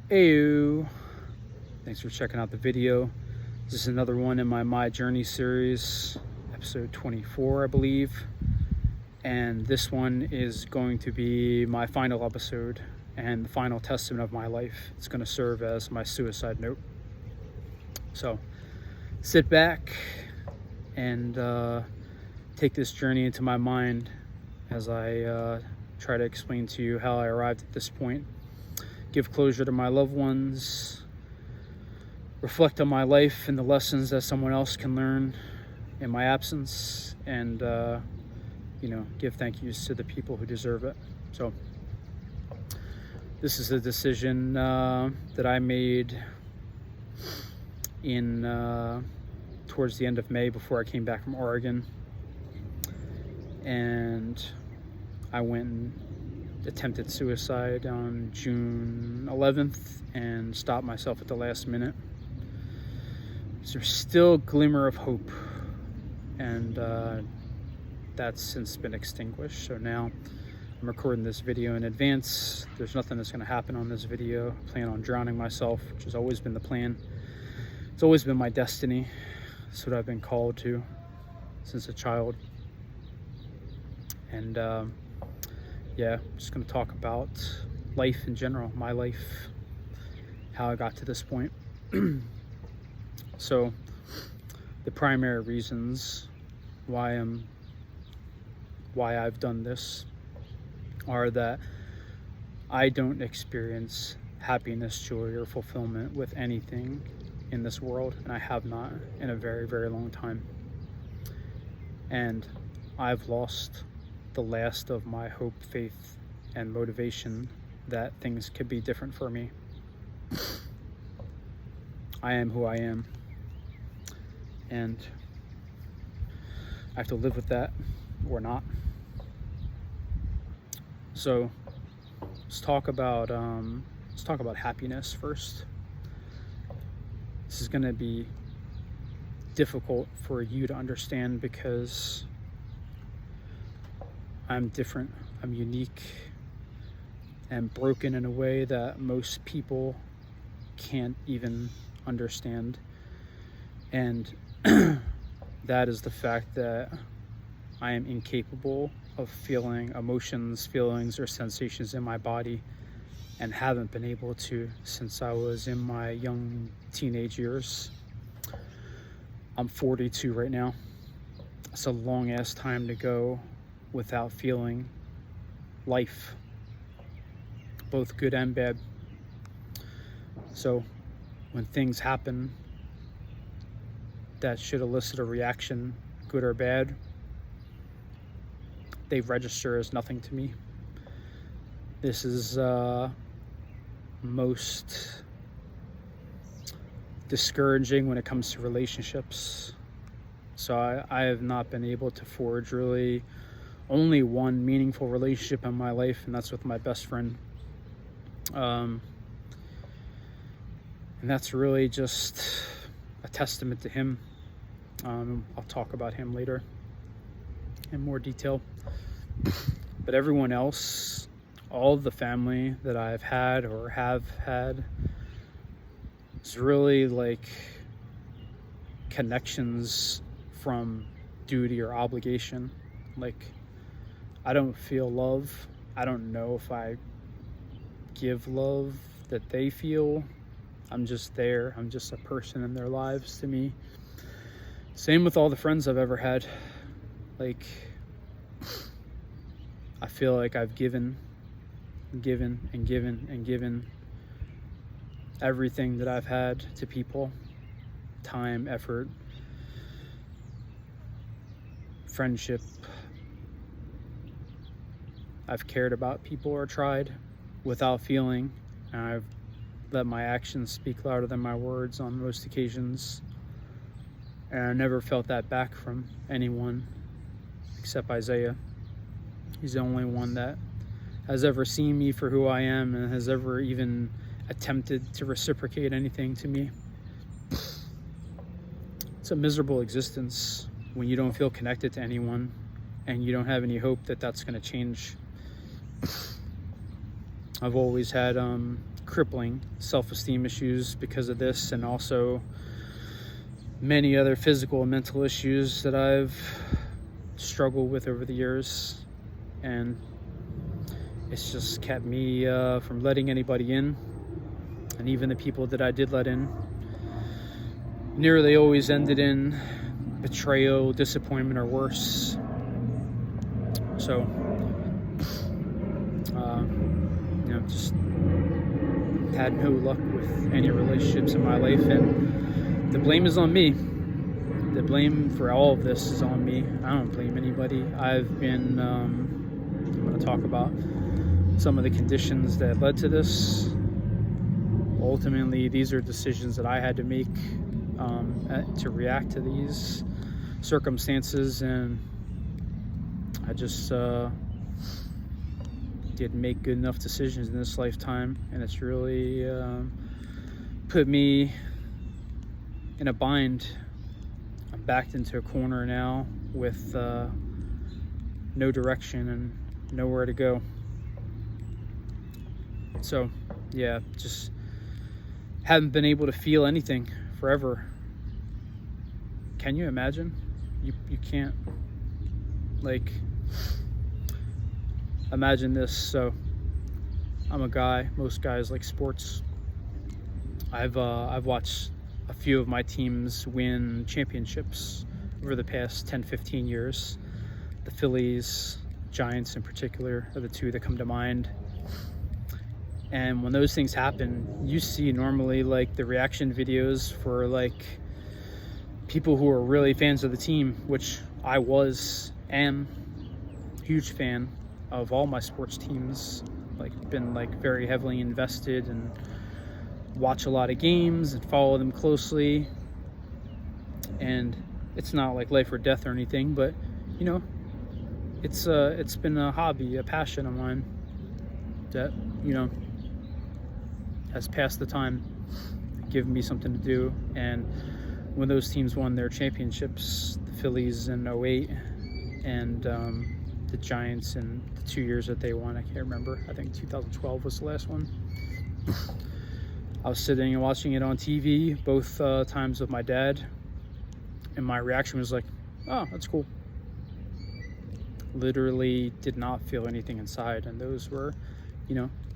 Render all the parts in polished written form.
Ayo, thanks for checking out the video. This is another one in my Journey series, episode 24, I believe. And this one is going to be my final episode and the final testament of my life. It's going to serve as my suicide note. So sit back and take this journey into my mind as I try to explain to you how I arrived at this point. Give closure to my loved ones, reflect on my life and the lessons that someone else can learn in my absence, and give thank yous to the people who deserve it. So this is a decision that I made in towards the end of May, before I came back from Oregon, and I went and attempted suicide on June 11th and stopped myself at the last minute. There's still a glimmer of hope, and that's since been extinguished. So now I'm recording this video in advance. There's nothing that's going to happen on this video. I plan on drowning myself, which has always been the plan. It's always been my destiny. It's what I've been called to since a child. And I'm just going to talk about life in general, my life, how I got to this point. So the primary reasons why I've done this are that I don't experience happiness, joy, or fulfillment with anything in this world, and I have not in a very, very long time. And I've lost the last of my hope, faith, and motivation that things could be different for me. I am who I am, and I have to live with that or not. So let's talk about happiness first. This is going to be difficult for you to understand because I'm different, I'm unique, and broken in a way that most people can't even understand. And that is the fact that I am incapable of feeling emotions, feelings, or sensations in my body, and haven't been able to since I was in my young teenage years. I'm 42 right now. It's a long ass time to go without feeling life, both good and bad. So when things happen that should elicit a reaction, good or bad, they register as nothing to me. This is most discouraging when it comes to relationships. So I have not been able to forge really only one meaningful relationship in my life, and that's with my best friend. And that's really just a testament to him. I'll talk about him later in more detail. But everyone else, all of the family that I've had or have had, it's really like connections from duty or obligation. Like, I don't feel love. I don't know if I give love that they feel. I'm just there. I'm just a person in their lives to me. Same with all the friends I've ever had. Like, I feel like I've given everything that I've had to people. Time, effort, friendship. I've cared about people or tried without feeling, and I've let my actions speak louder than my words on most occasions. And I never felt that back from anyone except Isaiah. He's the only one that has ever seen me for who I am and has ever even attempted to reciprocate anything to me. It's a miserable existence when you don't feel connected to anyone and you don't have any hope that that's going to change. I've always had crippling self-esteem issues because of this, and also many other physical and mental issues that I've struggled with over the years. And it's just kept me from letting anybody in. And even the people that I did let in nearly always ended in betrayal, disappointment, or worse. So, just had no luck with any relationships in my life, and the blame is on me. The blame for all of this is on me. I don't blame anybody. I've been, I'm going to talk about some of the conditions that led to this. Ultimately, these are decisions that I had to make to react to these circumstances, and I just didn't make good enough decisions in this lifetime, and it's really put me in a bind. I'm backed into a corner now with no direction and nowhere to go. So yeah, just haven't been able to feel anything forever. Can you imagine? You can't, like, imagine this. So I'm a guy, most guys like sports. I've watched a few of my teams win championships over the past 10-15 years. The Phillies, Giants in particular are the two that come to mind. And when those things happen, you see normally like the reaction videos for like people who are really fans of the team, which I am a huge fan of all my sports teams, like been like very heavily invested and watch a lot of games and follow them closely. And it's not like life or death or anything, but it's been a hobby, a passion of mine that has passed the time, given me something to do. And when those teams won their championships, the Phillies in 2008 and the Giants in the 2 years that they won, I can't remember, I think 2012 was the last one. I was sitting and watching it on TV both times with my dad, and my reaction was like, oh, that's cool. Literally did not feel anything inside, and those were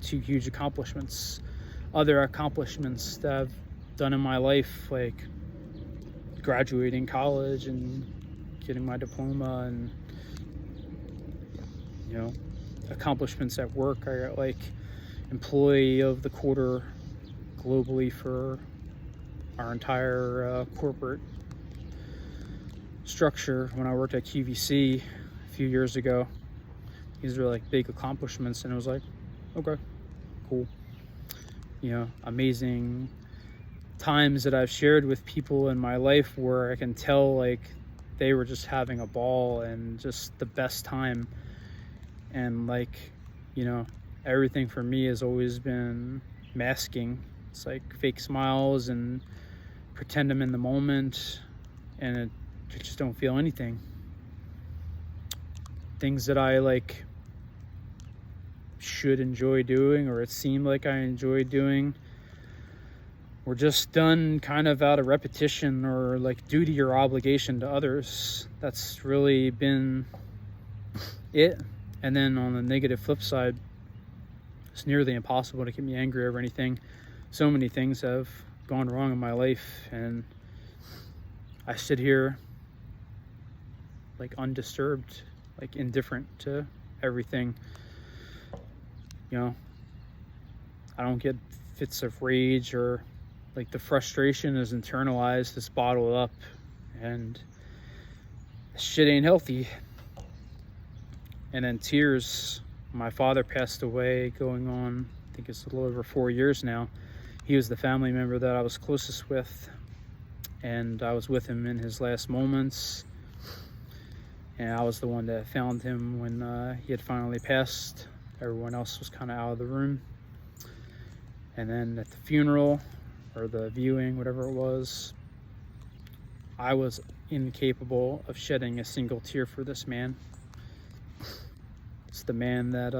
two huge accomplishments. Other accomplishments that I've done in my life, like graduating college and getting my diploma, and accomplishments at work. I got like employee of the quarter globally for our entire corporate structure when I worked at QVC a few years ago. These are like big accomplishments, and it was like, okay, cool. Amazing times that I've shared with people in my life where I can tell like they were just having a ball and just the best time. And like, everything for me has always been masking. It's like fake smiles and pretend I'm in the moment, and I just don't feel anything. Things that I like should enjoy doing, or it seemed like I enjoyed doing, were just done kind of out of repetition or like duty or obligation to others. That's really been it. And then on the negative flip side, it's nearly impossible to get me angry over anything. So many things have gone wrong in my life, and I sit here like undisturbed, like indifferent to everything. I don't get fits of rage, or like the frustration is internalized, it's bottled up, and shit ain't healthy. And then tears. My father passed away going on, I think it's a little over 4 years now. He was the family member that I was closest with, and I was with him in his last moments. And I was the one that found him when he had finally passed. Everyone else was kind of out of the room. And then at the funeral, or the viewing, whatever it was, I was incapable of shedding a single tear for this man. It's the man that,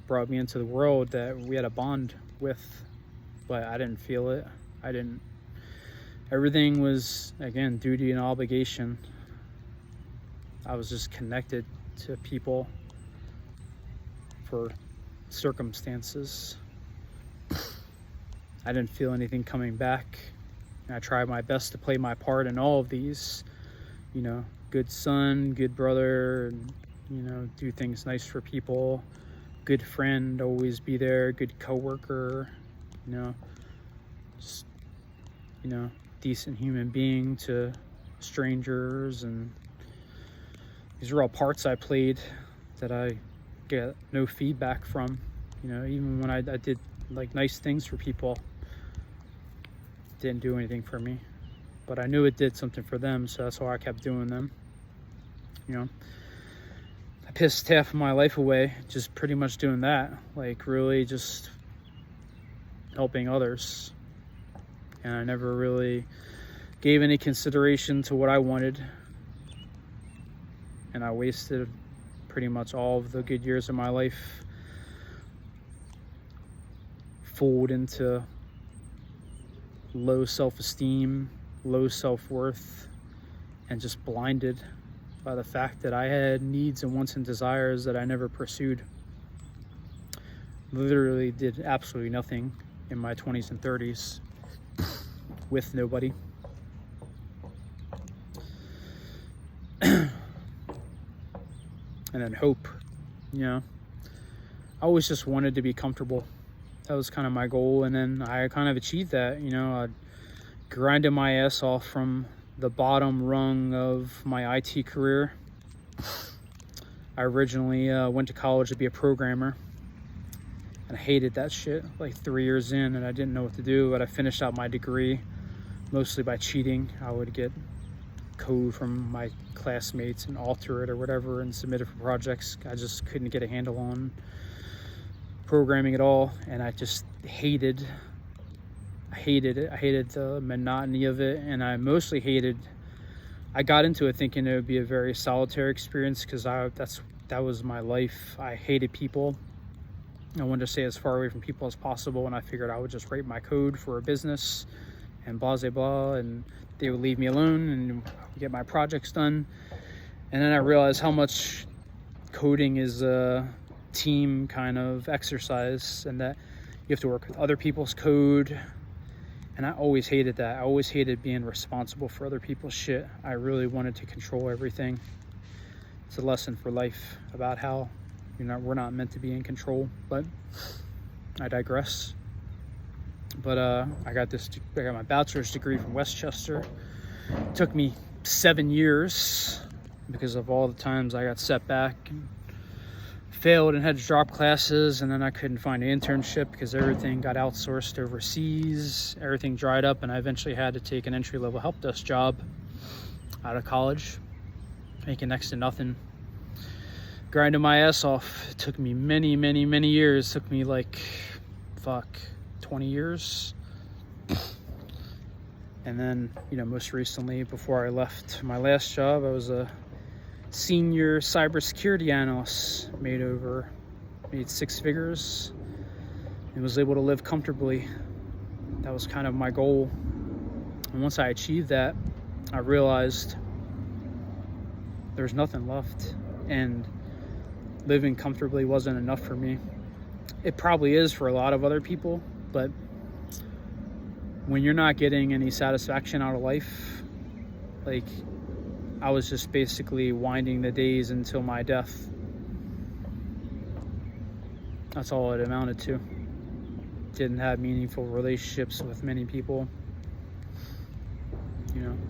brought me into the world, that we had a bond with but I didn't feel it. Everything was, again, duty and obligation. I was just connected to people for circumstances. I didn't feel anything coming back. And I tried my best to play my part in all of these, good son, good brother, and, do things nice for people, good friend, always be there, good coworker, just, decent human being to strangers. And these are all parts I played that I get no feedback from. Even when I did like nice things for people, it didn't do anything for me, but I knew it did something for them, so that's why I kept doing them. I pissed half of my life away just pretty much doing that, like really just helping others. And I never really gave any consideration to what I wanted. And I wasted pretty much all of the good years of my life fooled into low self-esteem, low self-worth, and just blinded by the fact that I had needs and wants and desires that I never pursued. Literally did absolutely nothing in my 20s and 30s with nobody. And then hope, I always just wanted to be comfortable. That was kind of my goal, and then I kind of achieved that. I grinded my ass off from the bottom rung of my IT career. I originally went to college to be a programmer, and I hated that shit like 3 years in, and I didn't know what to do, but I finished out my degree mostly by cheating. I would get code from my classmates and alter it or whatever and submit it for projects. I just couldn't get a handle on programming at all, and I just hated it. I hated the monotony of it, and I mostly I got into it thinking it would be a very solitary experience because that was my life. I hated people. I wanted to stay as far away from people as possible, and I figured I would just write my code for a business and blah, blah, blah, and they would leave me alone and get my projects done. And then I realized how much coding is a team kind of exercise, and that you have to work with other people's code. And I always hated that. I always hated being responsible for other people's shit. I really wanted to control everything. It's a lesson for life about how we're not meant to be in control, but I digress. But I got my bachelor's degree from Westchester. It took me 7 years because of all the times I got set back and failed and had to drop classes, and then I couldn't find an internship because everything got outsourced overseas. Everything dried up, and I eventually had to take an entry-level help desk job out of college, making next to nothing. Grinding my ass off. It took me many, many, many years. It took me 20 years. And then, most recently, before I left my last job, I was a senior cybersecurity analyst, made 6 figures, and was able to live comfortably. That was kind of my goal. And once I achieved that, I realized there's nothing left, and living comfortably wasn't enough for me. It probably is for a lot of other people, but when you're not getting any satisfaction out of life, I was just basically winding the days until my death. That's all it amounted to. Didn't have meaningful relationships with many people.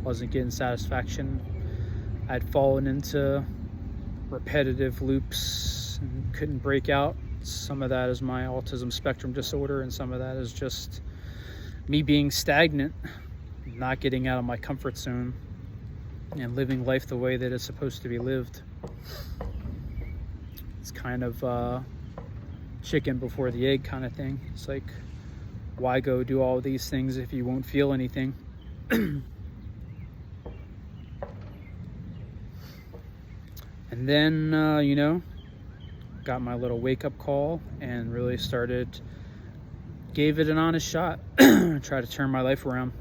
Wasn't getting satisfaction. I'd fallen into repetitive loops and couldn't break out. Some of that is my autism spectrum disorder, and some of that is just me being stagnant, not getting out of my comfort zone, and living life the way that it's supposed to be lived. It's kind of chicken before the egg kind of thing. It's like, why go do all these things if you won't feel anything? And then, got my little wake-up call and really started gave it an honest shot. Try to turn my life around.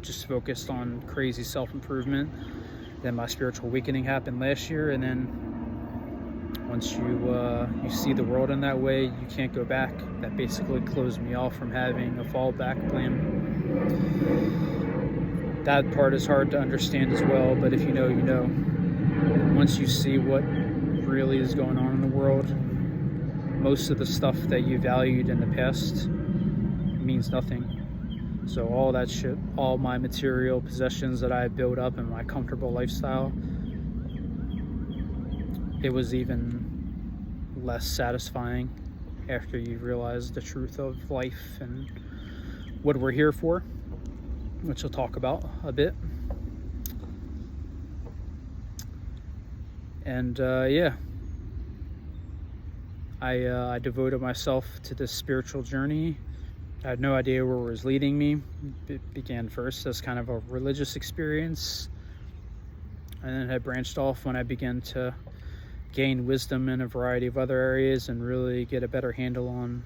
Just focused on crazy self-improvement. Then my spiritual awakening happened last year, and then once you see the world in that way, you can't go back. That basically closed me off from having a fallback plan. That part is hard to understand as well, but if you know, you know. Once you see what really is going on in the world, most of the stuff that you valued in the past means nothing. So all that shit, all my material possessions that I built up and my comfortable lifestyle, it was even less satisfying after you realize the truth of life and what we're here for, which I'll talk about a bit. And yeah, I devoted myself to this spiritual journey. I had no idea where it was leading me. It began first as kind of a religious experience, and then had branched off when I began to gain wisdom in a variety of other areas and really get a better handle on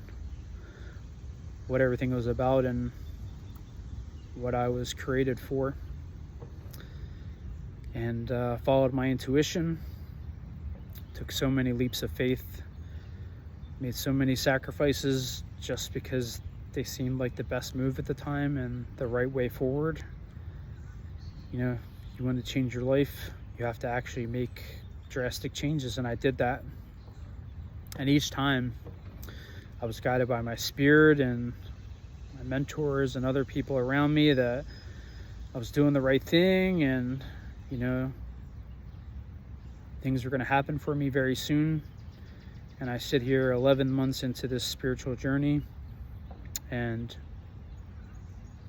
what everything was about and what I was created for. And followed my intuition, took so many leaps of faith, made so many sacrifices just because they seemed like the best move at the time and the right way forward. You know, you want to change your life, you have to actually make drastic changes, and I did that. And each time I was guided by my spirit and my mentors and other people around me that I was doing the right thing, and you know, things were going to happen for me very soon. And I sit here 11 months into this spiritual journey, and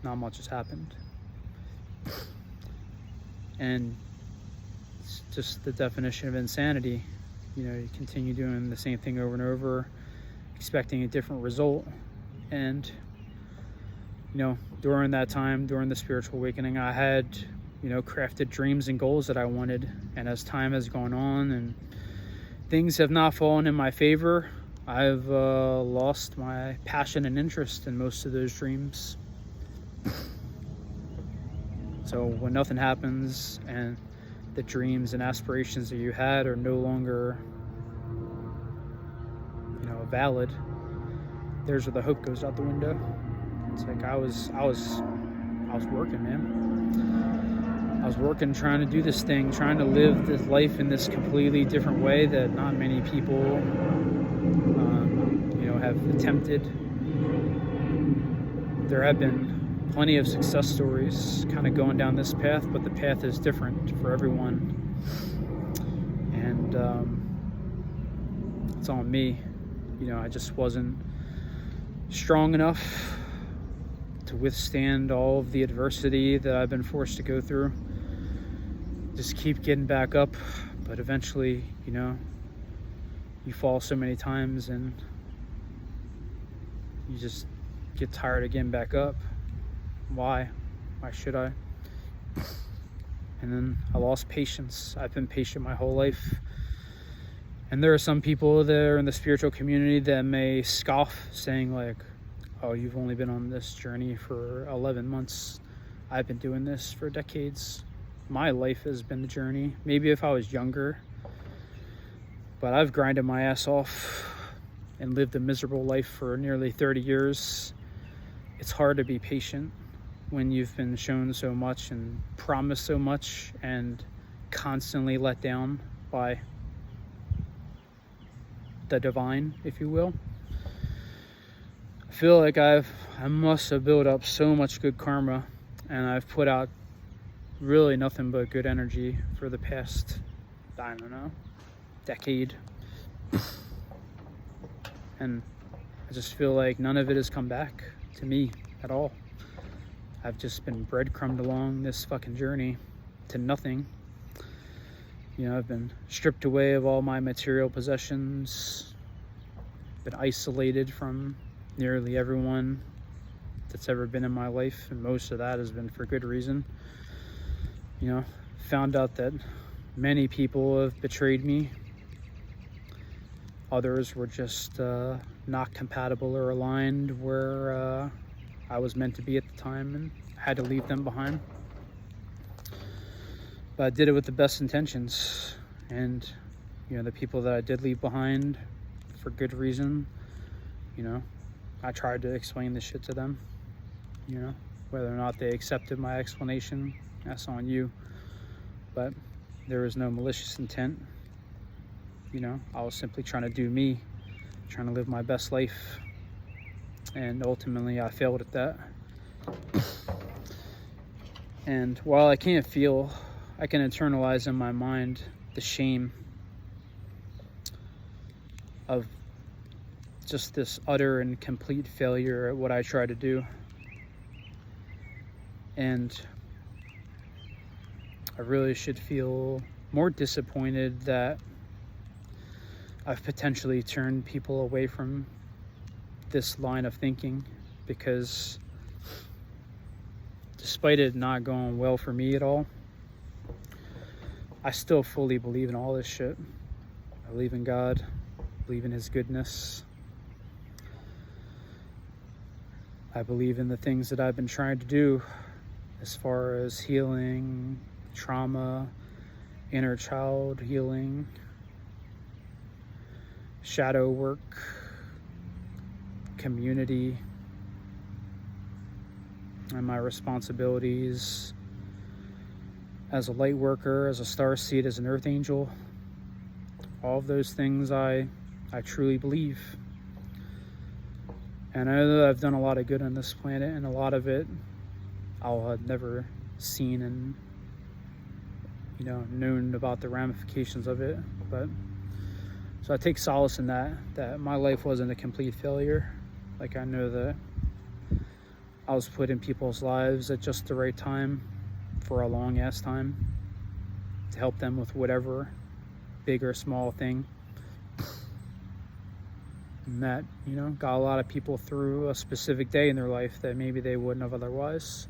not much has happened. And it's just the definition of insanity. You know, you continue doing the same thing over and over, expecting a different result. And you know, during that time, during the spiritual awakening, I had, you know, crafted dreams and goals that I wanted. And as time has gone on and things have not fallen in my favor, I've lost my passion and interest in most of those dreams. So when nothing happens and the dreams and aspirations that you had are no longer, you know, valid, there's where the hope goes out the window. It's like I was working, man. I was working, trying to do this thing, trying to live this life in this completely different way that not many people have attempted. There have been plenty of success stories kind of going down this path, but the path is different for everyone. And it's on me. You know, I just wasn't strong enough to withstand all of the adversity that I've been forced to go through. Just keep getting back up, but eventually, you know, you fall so many times and you just get tired of getting back up. Why? Why should I? And then I lost patience. I've been patient my whole life. And there are some people that are in the spiritual community that may scoff, saying like, oh, you've only been on this journey for 11 months. I've been doing this for decades. My life has been the journey. Maybe if I was younger, but I've grinded my ass off and lived a miserable life for nearly 30 years. It's hard to be patient when you've been shown so much and promised so much and constantly let down by the divine, if you will. I feel like I must have built up so much good karma, and I've put out really nothing but good energy for the past, I don't know, decade. And I just feel like none of it has come back to me at all. I've just been breadcrumbed along this fucking journey to nothing. You know, I've been stripped away of all my material possessions, been isolated from nearly everyone that's ever been in my life, and most of that has been for good reason. You know, found out that many people have betrayed me. Others were just not compatible or aligned where I was meant to be at the time, and had to leave them behind. But I did it with the best intentions, and the people that I did leave behind, for good reason, I tried to explain this shit to them. Whether or not they accepted my explanation, that's on you. But there was no malicious intent. I was simply trying to do me, trying to live my best life, and ultimately I failed at that. And while I can't feel, I can internalize in my mind the shame of just this utter and complete failure at what I try to do. And I really should feel more disappointed that I've potentially turned people away from this line of thinking, because despite it not going well for me at all, I still fully believe in all this shit. I believe in God, believe in His goodness. I believe in the things that I've been trying to do as far as healing, trauma, inner child healing, shadow work, community, and my responsibilities as a light worker, as a starseed, as an earth angel. All of those things I truly believe. And I know that I've done a lot of good on this planet, and a lot of it I'll have never seen and known about the ramifications of it. But so I take solace in that my life wasn't a complete failure. Like, I know that I was put in people's lives at just the right time for a long ass time to help them with whatever big or small thing. And that, got a lot of people through a specific day in their life that maybe they wouldn't have otherwise.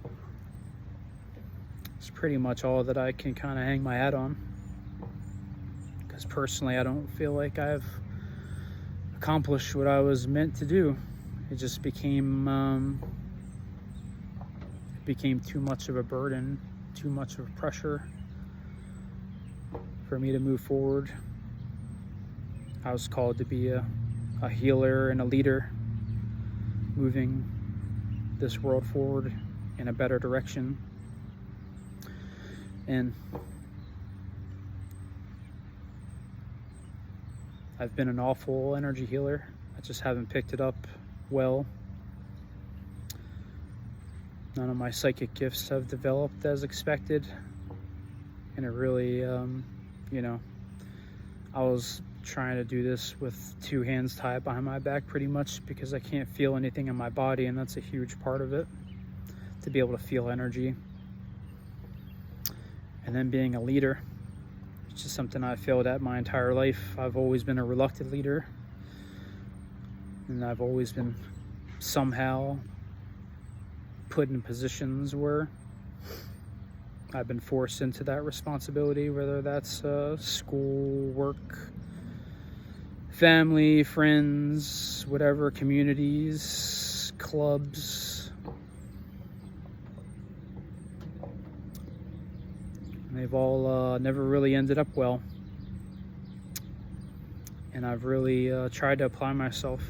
It's pretty much all that I can kind of hang my hat on. Because personally, I don't feel like I've accomplished what I was meant to do. It just became too much of a burden, too much of a pressure for me to move forward. I was called to be a healer and a leader, moving this world forward in a better direction. And I've been an awful energy healer. I just haven't picked it up well. None of my psychic gifts have developed as expected. And it really, I was trying to do this with two hands tied behind my back pretty much, because I can't feel anything in my body, and that's a huge part of it, to be able to feel energy. And then being a leader, which is something I failed at my entire life. I've always been a reluctant leader, and I've always been somehow put in positions where I've been forced into that responsibility, whether that's school, work, family, friends, whatever, communities, clubs. And they've all never really ended up well. And I've really tried to apply myself,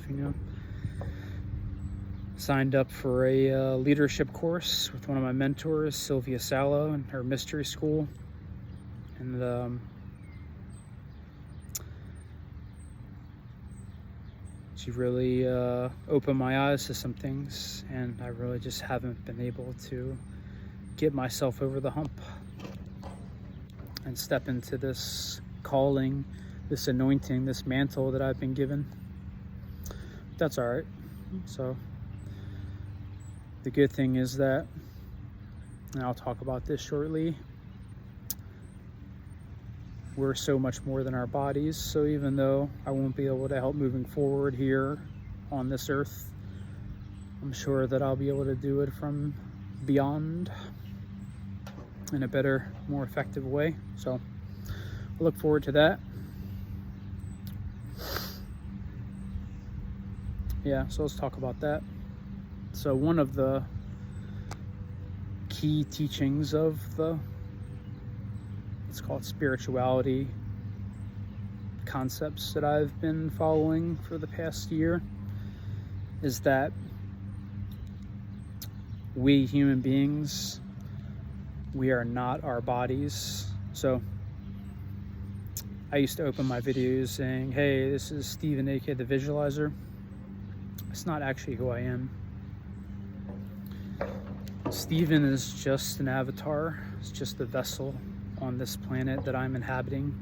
Signed up for a leadership course with one of my mentors, Sylvia Salo, in her mystery school. And she really opened my eyes to some things, and I really just haven't been able to get myself over the hump and step into this calling, this anointing, this mantle that I've been given. That's all right. So the good thing is that, and I'll talk about this shortly, we're so much more than our bodies. So even though I won't be able to help moving forward here on this earth, I'm sure that I'll be able to do it from beyond in a better, more effective way. So I look forward to that. so let's talk about that. So one of the key teachings of the, let's call it spirituality concepts that I've been following for the past year, is that we human beings, we are not our bodies. So I used to open my videos saying, hey, this is Steven, aka the Visualizer. It's not actually who I am. Steven is just an avatar. It's just a vessel on this planet that I'm inhabiting.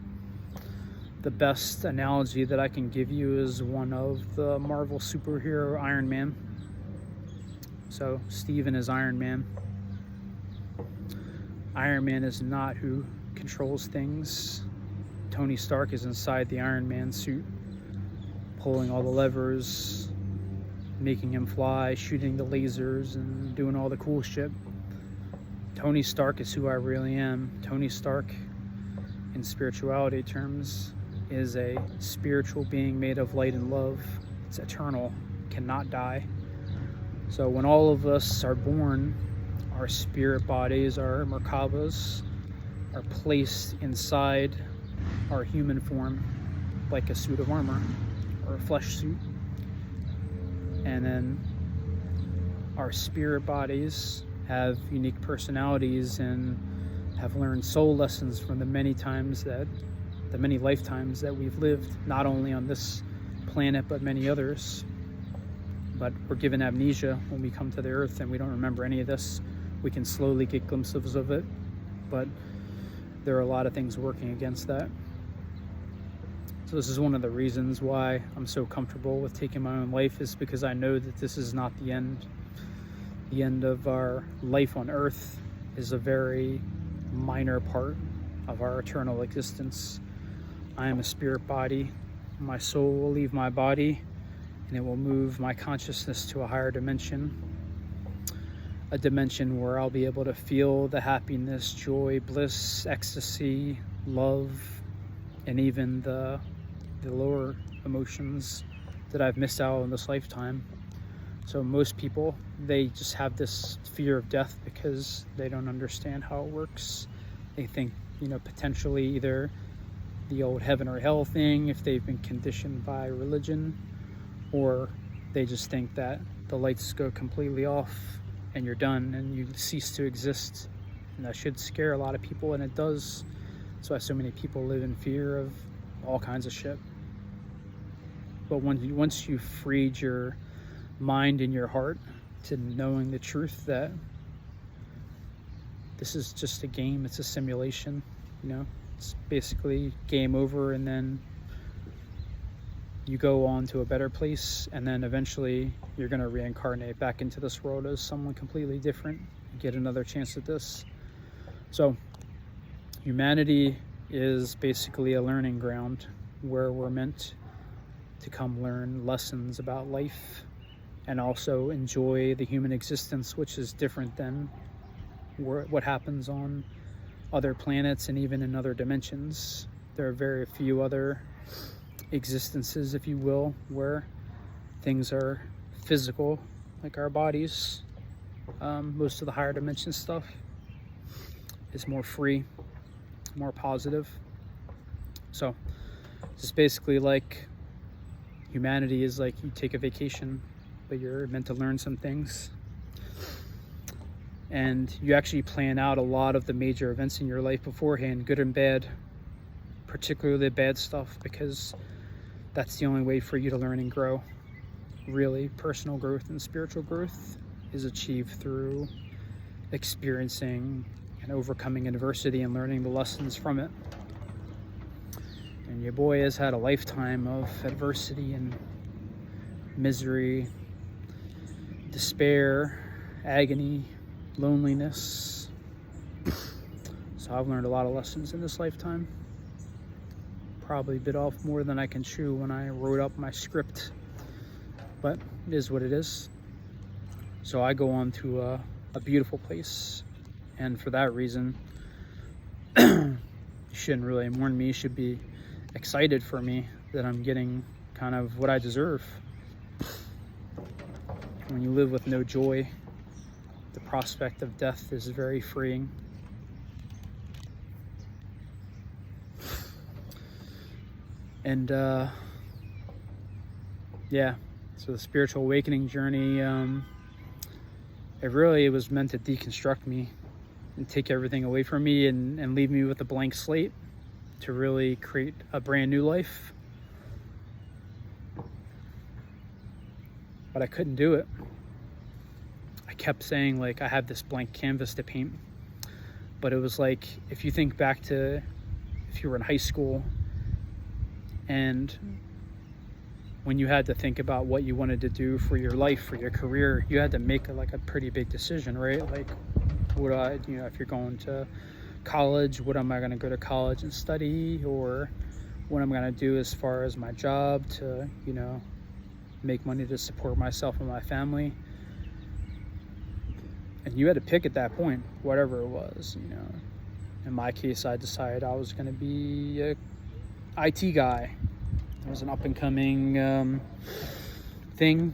The best analogy that I can give you is one of the Marvel superhero Iron Man. So Steven is Iron Man. Iron Man is not who controls things. Tony Stark is inside the Iron Man suit, pulling all the levers, making him fly, shooting the lasers, and doing all the cool shit. Tony Stark is who I really am. Tony Stark, in spirituality terms, is a spiritual being made of light and love. It's eternal, cannot die. So when all of us are born, our spirit bodies, our Merkabas, are placed inside our human form like a suit of armor or a flesh suit. And then our spirit bodies have unique personalities and have learned soul lessons from the many lifetimes that we've lived, not only on this planet but many others. But we're given amnesia when we come to the earth, and we don't remember any of this. We can slowly get glimpses of it, but there are a lot of things working against that. So this is one of the reasons why I'm so comfortable with taking my own life, is because I know that this is not the end. The end of our life on earth is a very minor part of our eternal existence. I am a spirit body. My soul will leave my body, and it will move my consciousness to a higher dimension. A dimension where I'll be able to feel the happiness, joy, bliss, ecstasy, love, and even the lower emotions that I've missed out on this lifetime. So most people, they just have this fear of death because they don't understand how it works. They think, potentially either the old heaven or hell thing, if they've been conditioned by religion, or they just think that the lights go completely off and you're done and you cease to exist. And that should scare a lot of people, and it does. That's why so many people live in fear of all kinds of shit. But once you've freed your mind and your heart to knowing the truth that this is just a game, it's a simulation, it's basically game over, and then you go on to a better place, and then eventually you're going to reincarnate back into this world as someone completely different and get another chance at this. So humanity is basically a learning ground where we're meant to come learn lessons about life and also enjoy the human existence, which is different than what happens on other planets and even in other dimensions. There are very few other existences, if you will, where things are physical, like our bodies. Most of the higher dimension stuff is more free, more positive. So it's basically like humanity is like you take a vacation, but you're meant to learn some things. And you actually plan out a lot of the major events in your life beforehand, good and bad, particularly bad stuff, because that's the only way for you to learn and grow. Really, personal growth and spiritual growth is achieved through experiencing and overcoming adversity and learning the lessons from it. And your boy has had a lifetime of adversity and misery, despair, agony, loneliness. So I've learned a lot of lessons in this lifetime. Probably bit off more than I can chew when I wrote up my script, but it is what it is. So I go on to a beautiful place, and for that reason, you shouldn't really mourn me. You should be excited for me that I'm getting kind of what I deserve. When you live with no joy, the prospect of death is very freeing. And yeah, so the spiritual awakening journey, it was meant to deconstruct me and take everything away from me and leave me with a blank slate to really create a brand new life. But I couldn't do it. I kept saying, like, I have this blank canvas to paint. But it was like, if you think back to if you were in high school and when you had to think about what you wanted to do for your life, for your career, you had to make a pretty big decision, right? Like, if you're going to college, what am I going to go to college and study, or what I'm going to do as far as my job to, make money to support myself and my family. And you had to pick at that point, whatever it was, In my case, I decided I was going to be a IT guy. It was an up-and-coming thing.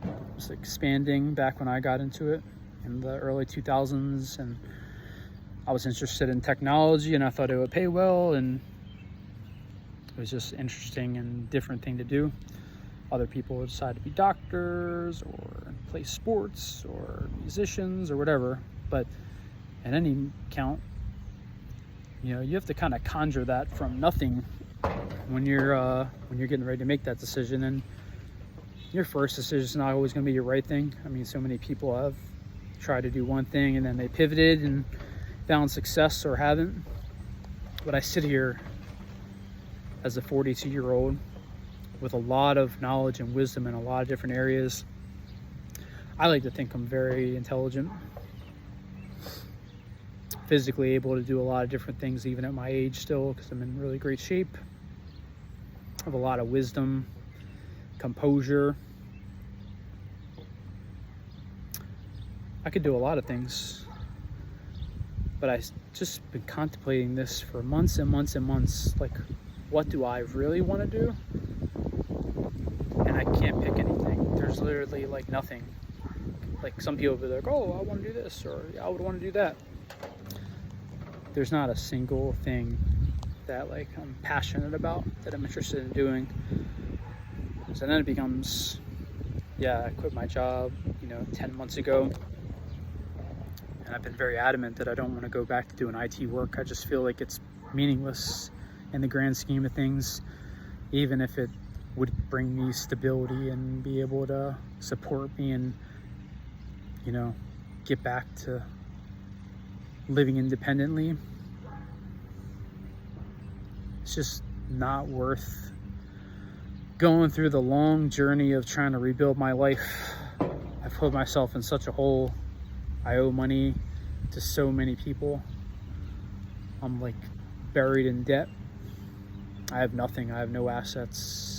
It was expanding back when I got into it in the early 2000s, and I was interested in technology, and I thought it would pay well, and it was just interesting and different thing to do. Other people would decide to be doctors or play sports or musicians or whatever. But in any count, you have to kind of conjure that from nothing when you're getting ready to make that decision. And your first decision is not always going to be your right thing. I mean, so many people have tried to do one thing and then they pivoted and found success or haven't. But I sit here as a 42-year-old with a lot of knowledge and wisdom in a lot of different areas. I like to think I'm very intelligent, physically able to do a lot of different things even at my age still, because I'm in really great shape. I have a lot of wisdom, composure. I could do a lot of things, but I've just been contemplating this for months and months and months. Like, what do I really want to do? And I can't pick anything. There's literally like nothing. Like, some people will be like, oh, I want to do this, or I would want to do that. There's not a single thing that I'm passionate about, that I'm interested in doing. So then it becomes, I quit my job, 10 months ago. And I've been very adamant that I don't want to go back to doing IT work. I just feel like it's meaningless in the grand scheme of things, even if it would bring me stability and be able to support me and, get back to living independently. It's just not worth going through the long journey of trying to rebuild my life. I've put myself in such a hole. I owe money to so many people. I'm buried in debt. I have nothing. I have no assets.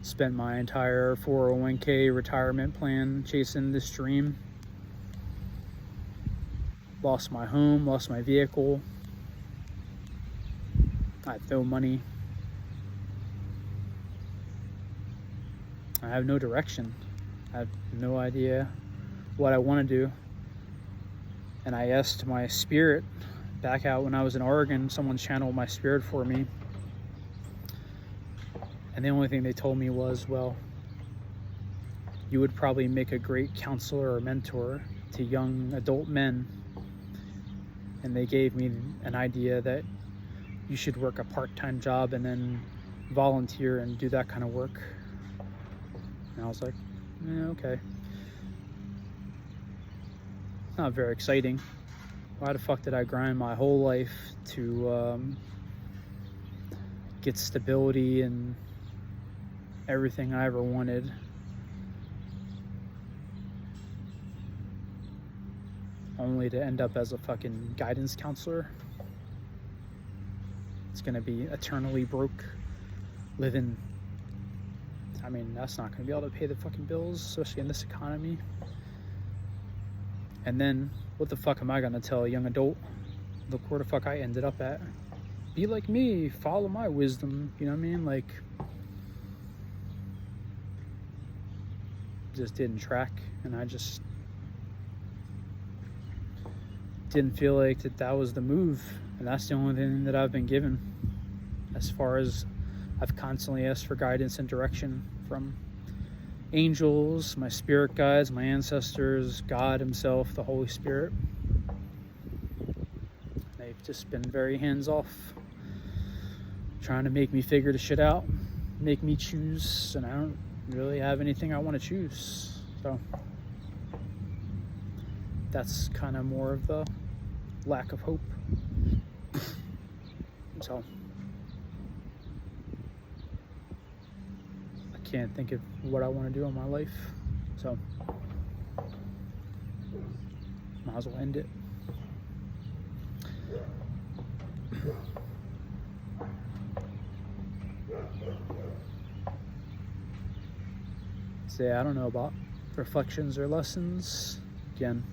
Spent my entire 401k retirement plan chasing this dream. Lost my home, lost my vehicle. I have no money. I have no direction. I have no idea what I want to do. And I asked my spirit back out when I was in Oregon. Someone channeled my spirit for me. And the only thing they told me was, well, you would probably make a great counselor or mentor to young adult men. And they gave me an idea that you should work a part-time job and then volunteer and do that kind of work. And I was like, okay. Not very exciting. Why the fuck did I grind my whole life to get stability and everything I ever wanted, only to end up as a fucking guidance counselor? It's gonna be eternally broke, living. I mean, that's not gonna be able to pay the fucking bills, especially in this economy. And then, what the fuck am I gonna tell a young adult? Look where the fuck I ended up at. Be like me, follow my wisdom, you know what I mean? just didn't track, and I just didn't feel like that was the move. And that's the only thing that I've been given, as far as I've constantly asked for guidance and direction from angels, my spirit guides, my ancestors, God himself, the Holy Spirit. They've just been very hands-off, trying to make me figure the shit out, make me choose, and I don't really have anything I want to choose. So that's kind of more of the lack of hope. So I can't think of what I want to do in my life, so might as well end it. So yeah, I don't know about reflections or lessons. Again,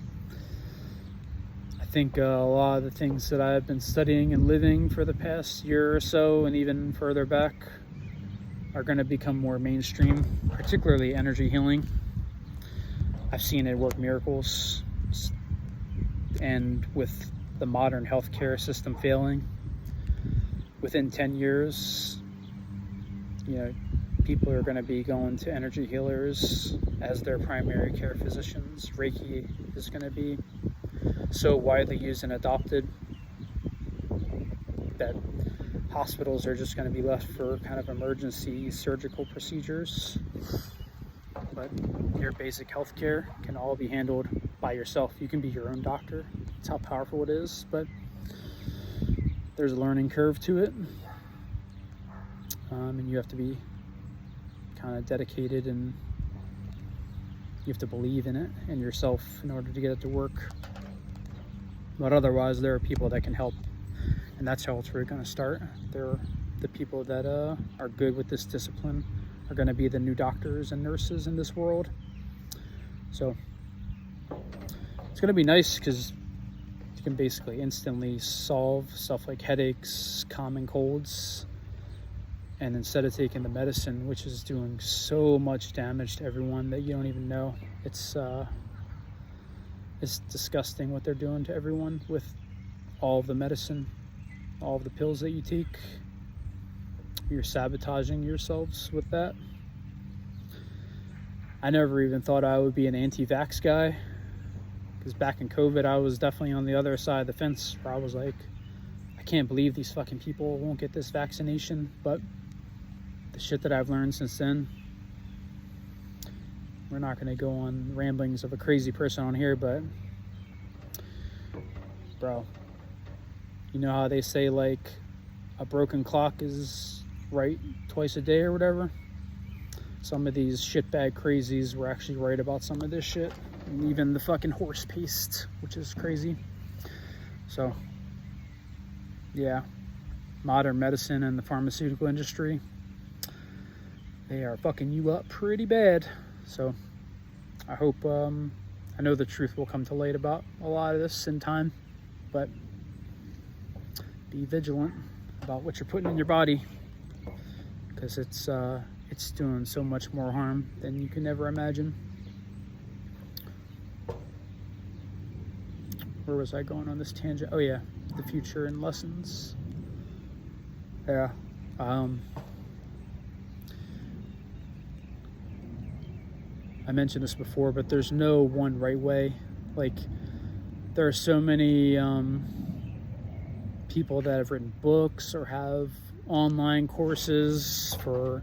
I think a lot of the things that I've been studying and living for the past year or so, and even further back, are going to become more mainstream, particularly energy healing. I've seen it work miracles, and with the modern healthcare system failing, within 10 years, people are going to be going to energy healers as their primary care physicians. Reiki is going to be so widely used and adopted that hospitals are just going to be left for kind of emergency surgical procedures. But your basic health care can all be handled by yourself. You can be your own doctor. That's how powerful it is, but there's a learning curve to it. And you have to be kind of dedicated, and you have to believe in it and yourself in order to get it to work. But otherwise, there are people that can help, and that's how it's really going to start. The people that are good with this discipline are going to be the new doctors and nurses in this world. So it's going to be nice because you can basically instantly solve stuff like headaches, common colds. And instead of taking the medicine, which is doing so much damage to everyone that you don't even know, it's disgusting what they're doing to everyone with all of the medicine, all of the pills that you take. You're sabotaging yourselves with that. I never even thought I would be an anti-vax guy, because back in COVID, I was definitely on the other side of the fence, where I was like, I can't believe these fucking people won't get this vaccination. But the shit that I've learned since then, we're not going to go on ramblings of a crazy person on here, but bro, you know how they say like a broken clock is right twice a day or whatever? Some of these shitbag crazies were actually right about some of this shit, and even the fucking horse paste, which is crazy. So yeah, modern medicine and the pharmaceutical industry, they are fucking you up pretty bad. So I hope, I know the truth will come to light about a lot of this in time, but be vigilant about what you're putting in your body, because it's doing so much more harm than you can ever imagine. Where was I going on this tangent? Oh yeah, the future and lessons. Yeah. I mentioned this before, but there's no one right way. Like, there are so many people that have written books or have online courses for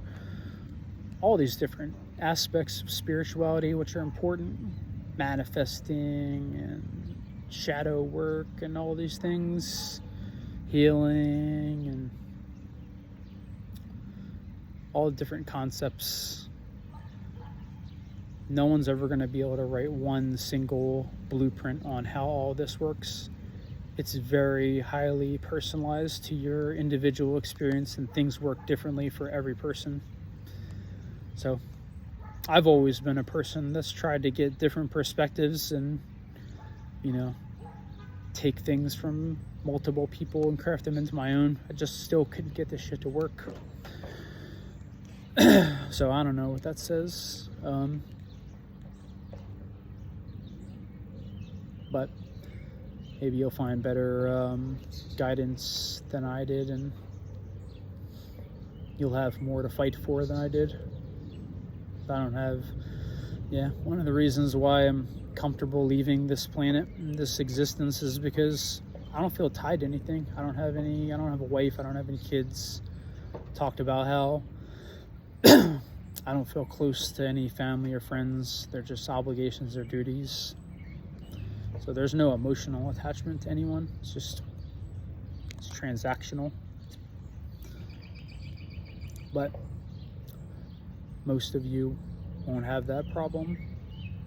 all these different aspects of spirituality, which are important. Manifesting and shadow work and all these things. Healing and all different concepts. No one's ever going to be able to write one single blueprint on how all this works. It's very highly personalized to your individual experience, and things work differently for every person. So I've always been a person that's tried to get different perspectives and, take things from multiple people and craft them into my own. I just still couldn't get this shit to work. So I don't know what that says. but maybe you'll find better guidance than I did, and you'll have more to fight for than I did. I don't have, one of the reasons why I'm comfortable leaving this planet, this existence, is because I don't feel tied to anything. I don't have a wife, I don't have any kids. Talked about how I don't feel close to any family or friends. They're just obligations or duties. So there's no emotional attachment to anyone. It's transactional. But most of you won't have that problem.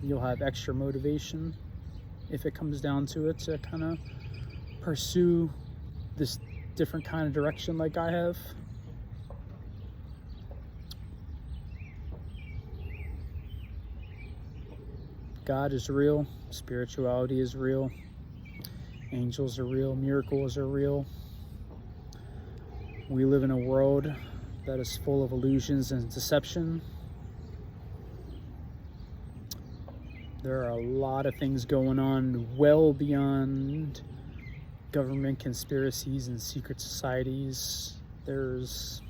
You'll have extra motivation, if it comes down to it, to kind of pursue this different kind of direction like I have. God is real, spirituality is real, angels are real, miracles are real. We live in a world that is full of illusions and deception. There are a lot of things going on well beyond government conspiracies and secret societies. There's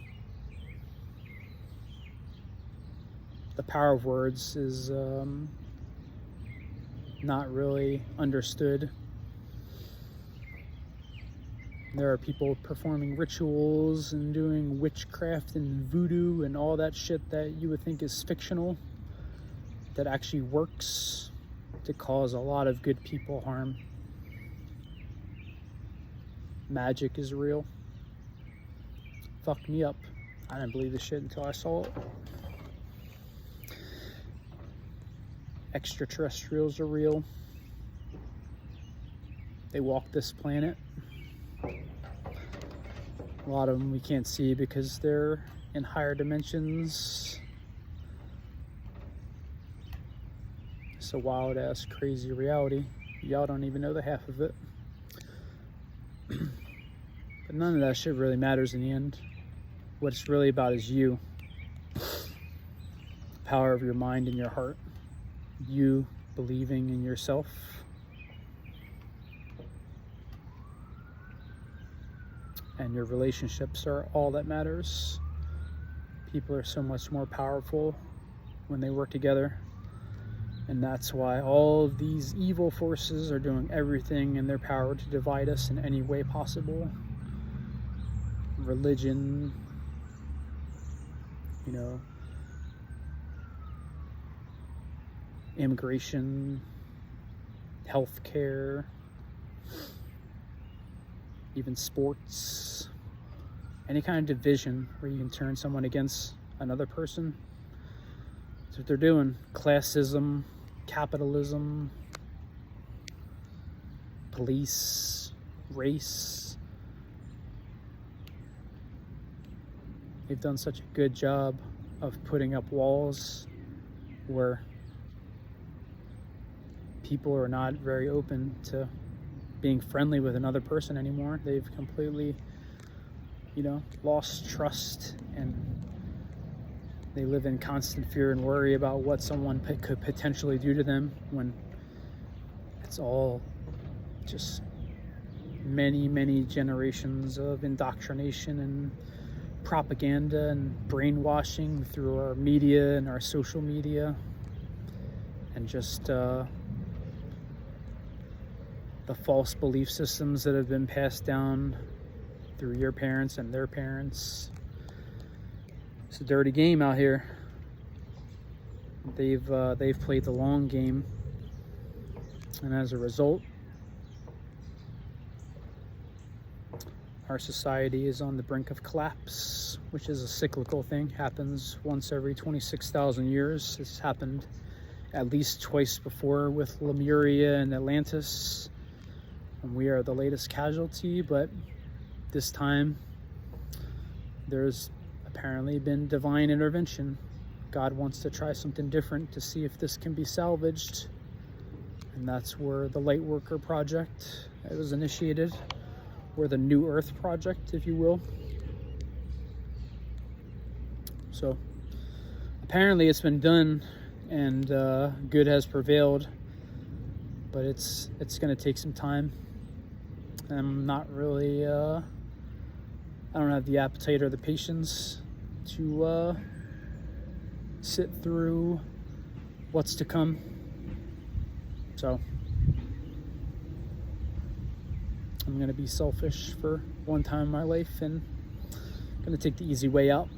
the power of words is not really understood. There are people performing rituals and doing witchcraft and voodoo and all that shit that you would think is fictional, that actually works to cause a lot of good people harm. Magic is real. Fucked me up. I didn't believe this shit until I saw it. Extraterrestrials are real. They walk this planet. A lot of them we can't see because they're in higher dimensions. It's a wild ass crazy reality. Y'all don't even know the half of it. But none of that shit really matters in the end. What it's really about is you. The power of your mind and your heart. You believing in yourself. And your relationships are all that matters. People are so much more powerful when they work together. And that's why all of these evil forces are doing everything in their power to divide us in any way possible. Religion, immigration, healthcare, even sports, any kind of division where you can turn someone against another person. That's what they're doing. Classism, capitalism, police, race. They've done such a good job of putting up walls where people are not very open to being friendly with another person anymore. They've completely, lost trust, and they live in constant fear and worry about what someone could potentially do to them, when it's all just many, many generations of indoctrination and propaganda and brainwashing through our media and our social media, and just the false belief systems that have been passed down through your parents and their parents. It's a dirty game out here. They've played the long game, and as a result, our society is on the brink of collapse, which is a cyclical thing. Happens once every 26,000 years. It's happened at least twice before with Lemuria and Atlantis, and we are the latest casualty. But this time there's apparently been divine intervention. God wants to try something different to see if this can be salvaged, and that's where the Lightworker Project was initiated, or the New Earth Project, if you will. So apparently it's been done, and good has prevailed. but it's going to take some time. I'm not really, I don't have the appetite or the patience to sit through what's to come. So I'm going to be selfish for one time in my life and I'm going to take the easy way out.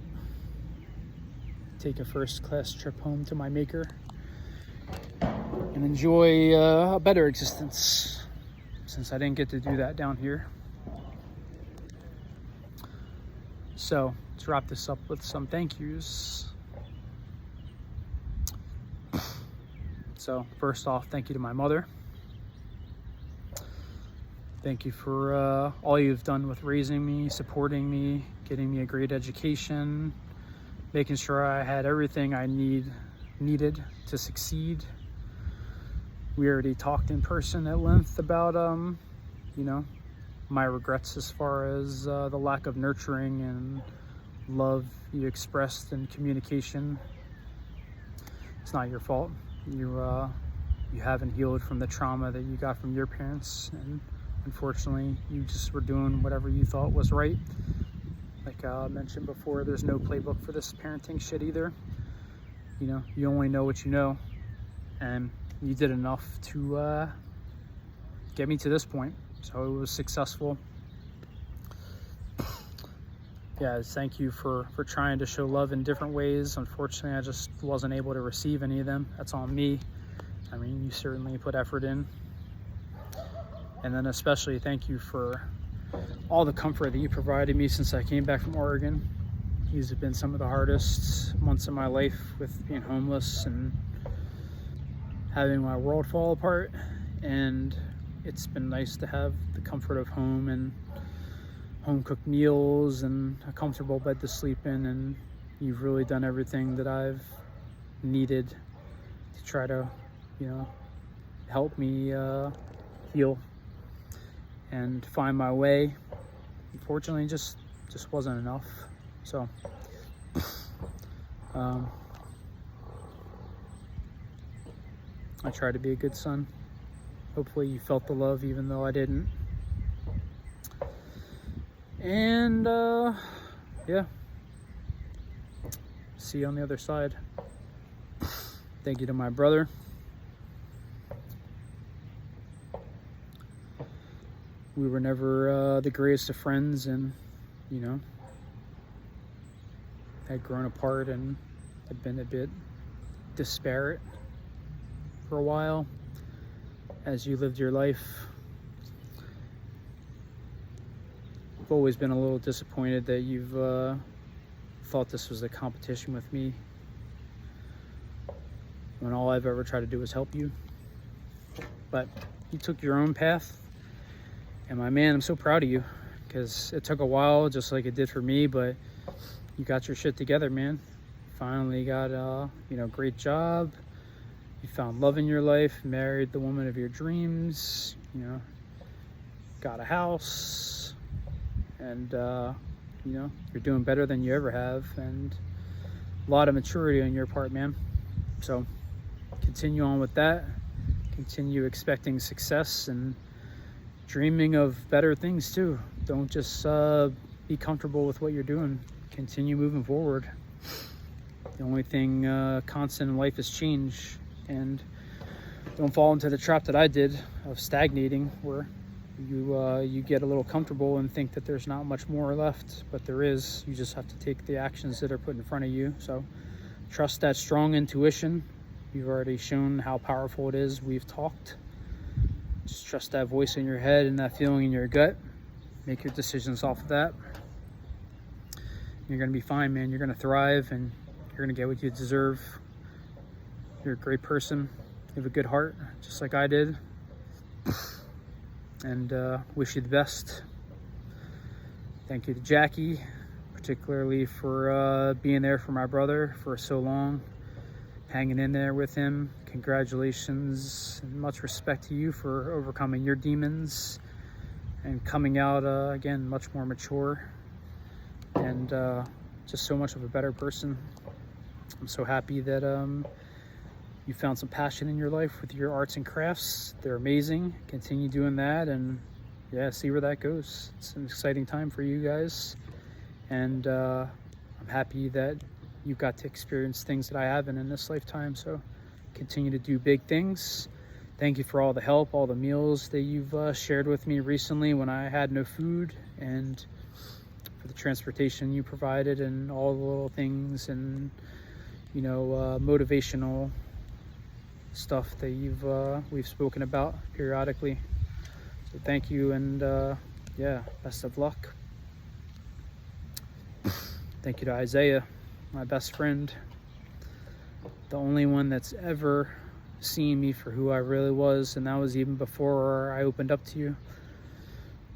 Take a first-class trip home to my maker and enjoy a better existence, since I didn't get to do that down here. So let's wrap this up with some thank yous. So first off, thank you to my mother. Thank you for all you've done with raising me, supporting me, getting me a great education, making sure I had everything I needed to succeed. We already talked in person at length about, my regrets as far as the lack of nurturing and love you expressed in communication. It's not your fault. You haven't healed from the trauma that you got from your parents, and unfortunately, you just were doing whatever you thought was right. Like I mentioned before, there's no playbook for this parenting shit either. You only know what you know, and you did enough to get me to this point. So it was successful. Yeah, thank you for trying to show love in different ways. Unfortunately, I just wasn't able to receive any of them. That's on me. I mean, you certainly put effort in. And then especially thank you for all the comfort that you provided me since I came back from Oregon. These have been some of the hardest months of my life, with being homeless and having my world fall apart. And it's been nice to have the comfort of home and home-cooked meals and a comfortable bed to sleep in. And you've really done everything that I've needed to try to, help me heal and find my way. Unfortunately, just wasn't enough. So I tried to be a good son. Hopefully you felt the love even though I didn't. And yeah, see you on the other side. Thank you to my brother. We were never the greatest of friends, and had grown apart and had been a bit disparate for a while as you lived your life. I've always been a little disappointed that you've thought this was a competition with me, when all I've ever tried to do is help you. But you took your own path, and my man, I'm so proud of you, because it took a while, just like it did for me, but you got your shit together, man. Finally got a great job. You found love in your life, married the woman of your dreams, got a house, and you're doing better than you ever have, and a lot of maturity on your part, man. So continue on with that. Continue expecting success and dreaming of better things too. Don't just be comfortable with what you're doing. Continue moving forward. The only thing constant in life is change, and don't fall into the trap that I did of stagnating, where you get a little comfortable and think that there's not much more left, but there is. You just have to take the actions that are put in front of you. So trust that strong intuition. You've already shown how powerful it is. We've talked. Just trust that voice in your head and that feeling in your gut. Make your decisions off of that. You're going to be fine, man. You're going to thrive, and you're going to get what you deserve. You're a great person. You have a good heart, just like I did. And wish you the best. Thank you to Jackie, particularly for being there for my brother for so long, hanging in there with him. Congratulations and much respect to you for overcoming your demons and coming out again much more mature and just so much of a better person. I'm so happy that you found some passion in your life with your arts and crafts. They're amazing. Continue doing that, and yeah, see where that goes. It's an exciting time for you guys, and I'm happy that you got to experience things that I haven't in this lifetime. So continue to do big things. Thank you for all the help, all the meals that you've shared with me recently when I had no food, and for the transportation you provided, and all the little things, and motivational stuff that we've spoken about periodically. So thank you, and yeah, best of luck. Thank you to Isaiah, my best friend, the only one that's ever seen me for who I really was, and that was even before I opened up to you.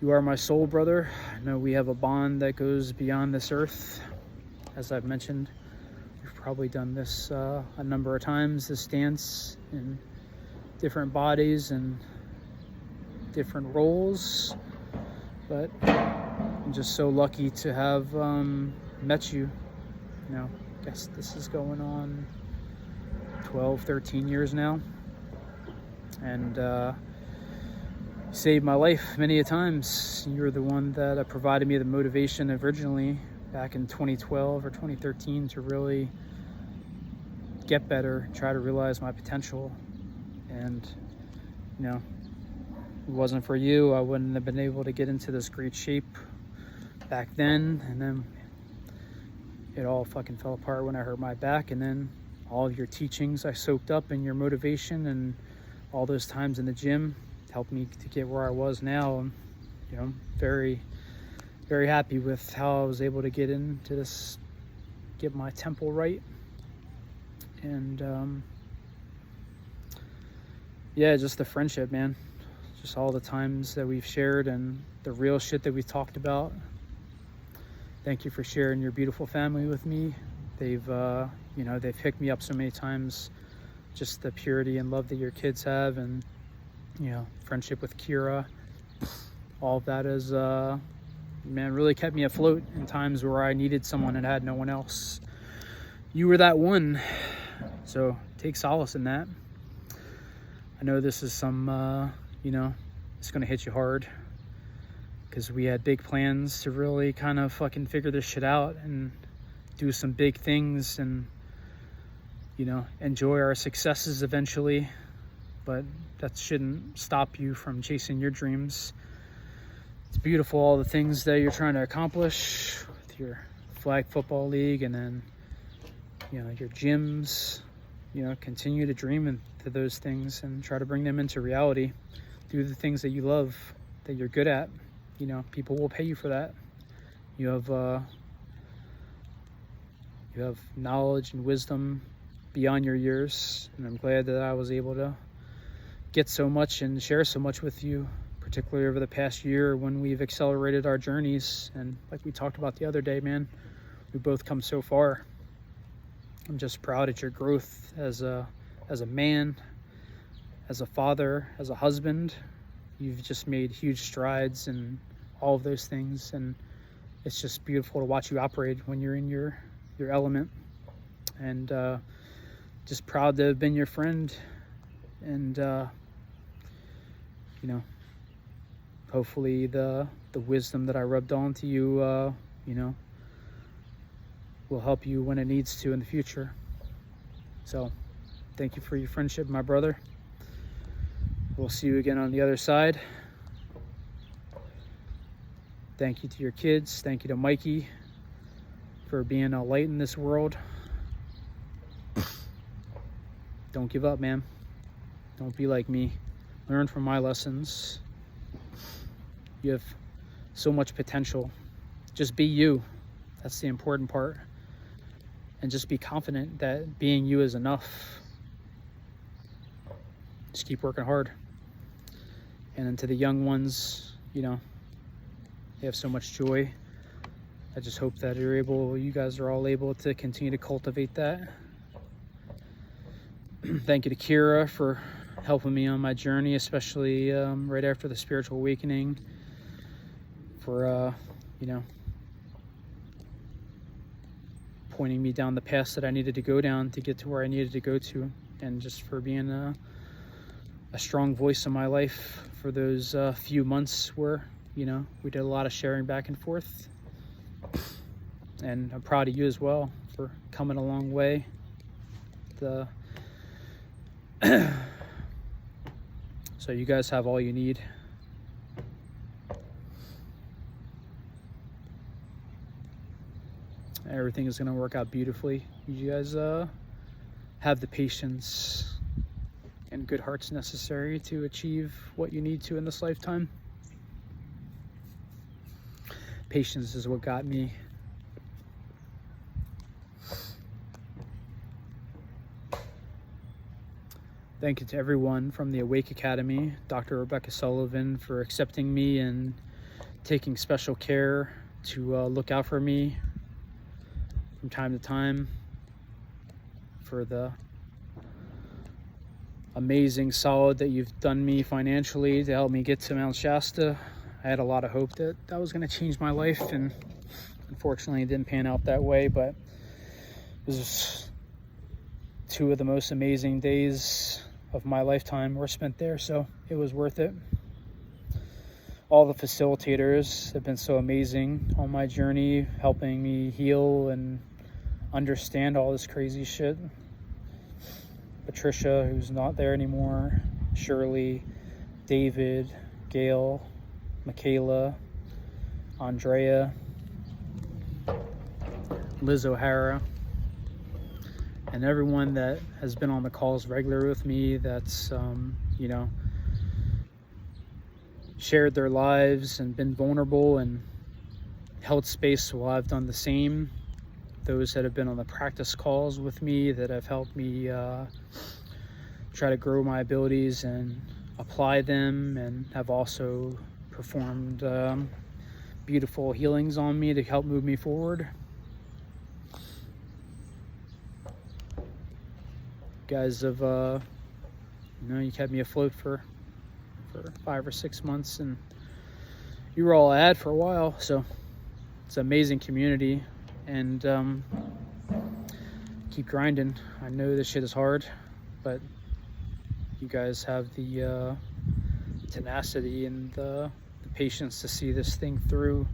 You are my soul brother. I know we have a bond that goes beyond this earth. As I've mentioned, we've probably done this a number of times, this dance in different bodies and different roles, but I'm just so lucky to have met you. I guess this is going on 12, 13 years now, and saved my life many a times. You're the one that provided me the motivation originally back in 2012 or 2013 to really get better, try to realize my potential. And if it wasn't for you, I wouldn't have been able to get into this great shape back then. And then it all fucking fell apart when I hurt my back, and then all of your teachings I soaked up, and your motivation and all those times in the gym helped me to get where I was now. I'm very, very happy with how I was able to get into this, get my temple right. And yeah, just the friendship, man. Just all the times that we've shared and the real shit that we've talked about. Thank you for sharing your beautiful family with me. They've picked me up so many times. Just the purity and love that your kids have, and friendship with Kira. All of that is, really kept me afloat in times where I needed someone and had no one else. You were that one, so take solace in that. I know this is some, it's gonna hit you hard, because we had big plans to really kind of fucking figure this shit out and do some big things and, enjoy our successes eventually. But that shouldn't stop you from chasing your dreams. It's beautiful, all the things that you're trying to accomplish with your flag football league, and then, your gyms. Continue to dream into those things and try to bring them into reality. Do the things that you love, that you're good at. People will pay you for that. You have knowledge and wisdom beyond your years, and I'm glad that I was able to get so much and share so much with you, particularly over the past year when we've accelerated our journeys. And like we talked about the other day, man, we both come so far. I'm just proud at your growth as a man, as a father, as a husband. You've just made huge strides in all of those things, and it's just beautiful to watch you operate when you're in your element. And just proud to have been your friend, and hopefully the wisdom that I rubbed onto you will help you when it needs to in the future. So thank you for your friendship, my brother. We'll see you again on the other side. Thank you to your kids. Thank you to Mikey for being a light in this world. Don't give up, man. Don't be like me. Learn from my lessons. You have so much potential. Just be you. That's the important part. And just be confident that being you is enough. Just keep working hard. And then to the young ones, they have so much joy. I just hope that you guys are all able to continue to cultivate that. Thank you to Kira for helping me on my journey, especially right after the spiritual awakening, for pointing me down the path that I needed to go down to get to where I needed to go to, and just for being a strong voice in my life for those few months where, you know, we did a lot of sharing back and forth. And I'm proud of you as well for coming a long way. So you guys have all you need. Everything is going to work out beautifully. You guys have the patience and good hearts necessary to achieve what you need to in this lifetime. Patience is what got me. Thank you to everyone from the Awake Academy, Dr. Rebecca Sullivan, for accepting me and taking special care to look out for me from time to time, for the amazing solid that you've done me financially to help me get to Mount Shasta. I had a lot of hope that that was going to change my life, and unfortunately it didn't pan out that way, but it was 2 of the most amazing days of my lifetime were spent there, so it was worth it. All the facilitators have been so amazing on my journey, helping me heal and understand all this crazy shit. Patricia, who's not there anymore, Shirley, David, Gail, Michaela, Andrea, Liz O'Hara, and everyone that has been on the calls regular with me, that's you know, shared their lives and been vulnerable and held space while I've done the same. Those that have been on the practice calls with me that have helped me try to grow my abilities and apply them, and have also performed beautiful healings on me to help move me forward. Guys have, you know, you kept me afloat for 5 or 6 months, and you were all I had for a while, so it's an amazing community, and keep grinding. I know this shit is hard, but you guys have the tenacity and the patience to see this thing through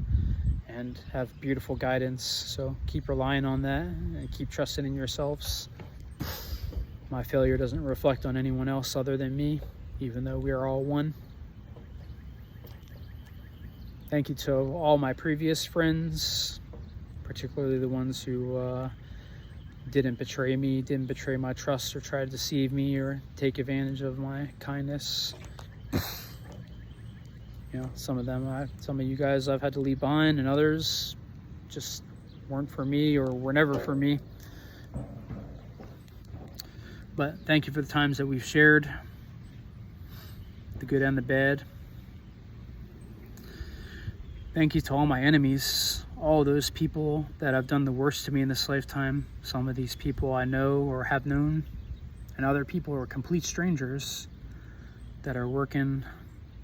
and have beautiful guidance, so keep relying on that and keep trusting in yourselves. My failure doesn't reflect on anyone else other than me, even though we are all one. Thank you to all my previous friends, particularly the ones who didn't betray me, didn't betray my trust or try to deceive me or take advantage of my kindness. You know, some of you guys I've had to leave behind, and others just weren't for me or were never for me. But thank you for the times that we've shared, the good and the bad. Thank you to all my enemies, all those people that have done the worst to me in this lifetime. Some of these people I know or have known, and other people are complete strangers that are working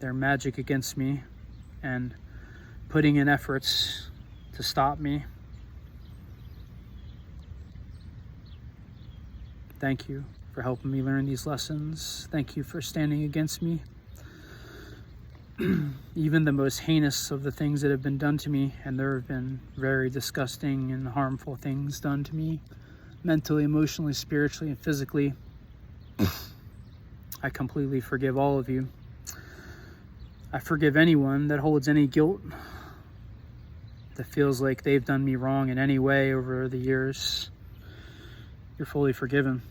their magic against me and putting in efforts to stop me. Thank you for helping me learn these lessons. Thank you for standing against me. Even the most heinous of the things that have been done to me, and there have been very disgusting and harmful things done to me, mentally, emotionally, spiritually, and physically. I completely forgive all of you. I forgive anyone that holds any guilt, that feels like they've done me wrong in any way over the years. You're fully forgiven.